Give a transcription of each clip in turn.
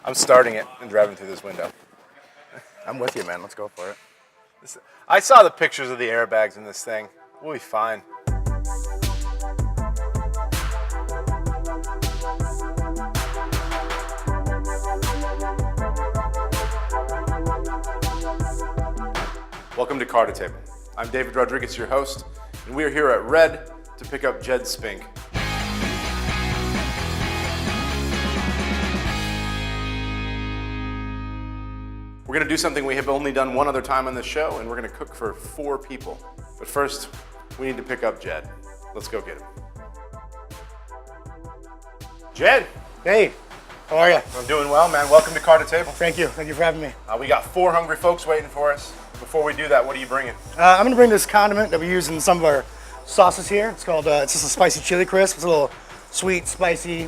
I'm starting it and driving through this window. I'm with you, man. Let's go for it. I saw the pictures of the airbags in this thing. We'll be fine. Welcome to Car to Table. I'm David Rodriguez, your host, and we are here at Red to pick up Jed Spink. We're going to do something we have only done one other time on this show, and we're going to cook for 4 people. But first, we need to pick up Jed. Let's go get him. Jed! Hey, how are you? I'm doing well, man. Welcome to Car to Table. Thank you. Thank you for having me. We got 4 hungry folks waiting for us. Before we do that, what are you bringing? I'm going to bring this condiment that we use in some of our sauces here. It's called, it's just a spicy chili crisp. It's a little sweet, spicy,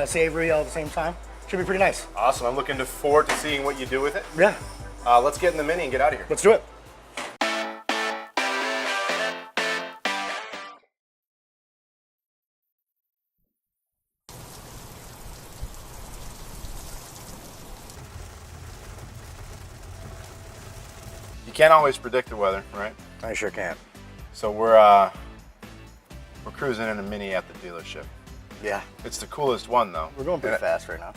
savory all at the same time. Should be pretty nice. Awesome. I'm looking forward to seeing what you do with it. Yeah. Let's get in the Mini and get out of here. Let's do it. You can't always predict the weather, right? I sure can't. So we're cruising in a Mini at the dealership. Yeah. It's the coolest one, though. We're going pretty fast right now.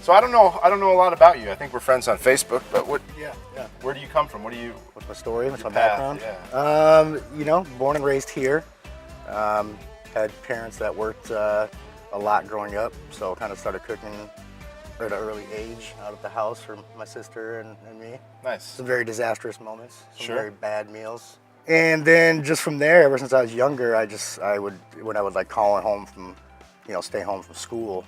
So I don't know a lot about you. I think we're friends on Facebook, but what? Yeah. Where do you come from? What do you? What's my story? What's my path, background? You know, born and raised here. Had parents that worked a lot growing up, so kind of started cooking at an early age out of the house for my sister and me. Nice. Some very disastrous moments. Some Sure. very bad meals. And then just from there, ever since I was younger, when I would like call home from, stay home from school,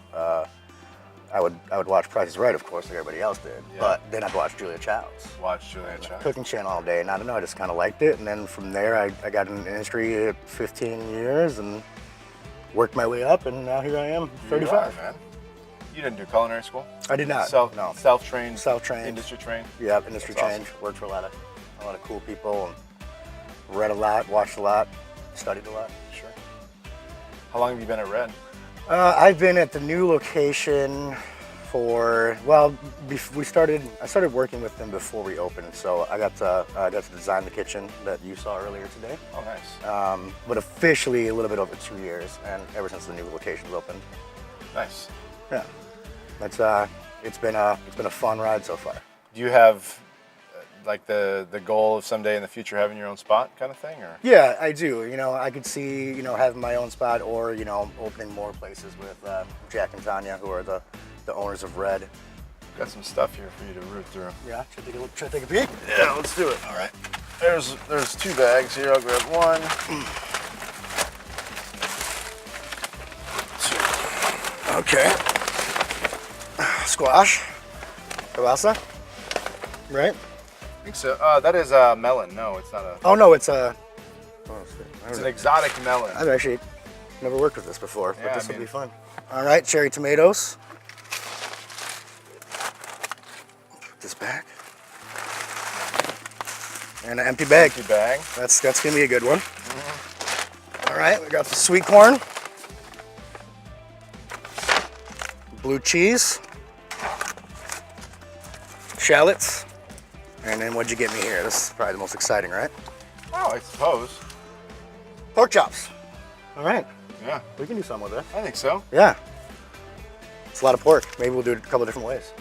I would watch Price is Right, of course, like everybody else did. Yeah. But then I'd watch Julia Child's. Watch Julia Child. Cooking channel all day, and I don't know, I just kind of liked it. And then from there, I got in the industry at 15 years and worked my way up, and now here I am, 35. You are, man. You didn't do culinary school? I did not. No. Self-trained. Self-trained. Industry trained. Yeah, industry trained. Awesome. Worked for a lot of cool people, and read a lot, watched a lot, studied a lot. Sure. How long have you been at Red? I've been at the new location for, I started working with them before we opened, so I got to design the kitchen that you saw earlier today. Oh, nice. But officially a little bit over 2 years, and ever since the new location's opened. Nice. Yeah, it's been a fun ride so far. Do you have like the goal of someday in the future having your own spot kind of thing, or? Yeah, I do. I could see having my own spot, or opening more places with Jack and Tanya, who are the owners of Red. Got some stuff here for you to root through. Yeah, should I take a peek? Yeah, let's do it. All right. There's 2 bags here. I'll grab one. 2. Okay. Squash. Kielbasa. Right? I think so. That is melon. No, it's not a. Oh no, it's It's an exotic melon. I've actually never worked with this before, but Yeah, this will be fun. All right, cherry tomatoes. Put this back. And an empty bag. Empty bag. That's gonna be a good one. All right, we got the sweet corn, blue cheese, shallots, and then what'd you get me here? This is probably the most exciting, right? Oh, I suppose. Pork chops. All right, Yeah, we can do something with it. I think so. Yeah. It's a lot of pork. Maybe we'll do it a couple different ways.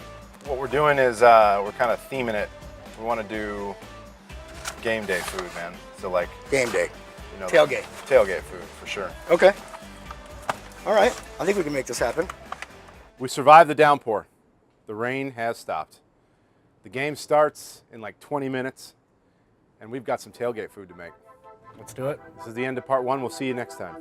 What we're doing is we're kind of theming it. We want to do game day food, man. So like Game day. Tailgate. Tailgate food for sure. Okay. All right. I think we can make this happen. We survived the downpour. The rain has stopped. The game starts in like 20 minutes, and we've got some tailgate food to make. Let's do it. This is the end of part 1. We'll see you next time.